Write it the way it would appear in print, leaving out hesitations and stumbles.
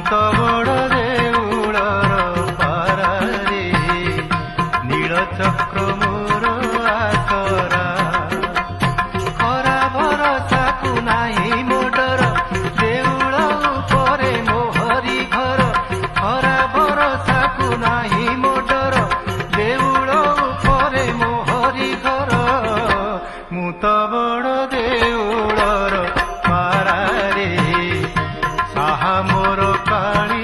तो बड़ देउलर पारारे नील चक्र मोर आसरा खरा भरसा को नाही मोटर देउल उपरे मोहरी घर खरा भरसा को नाही मोटर देउल उपरे मोहरी घर मु तो बड़ देउलर पारारे साहा मोर काणी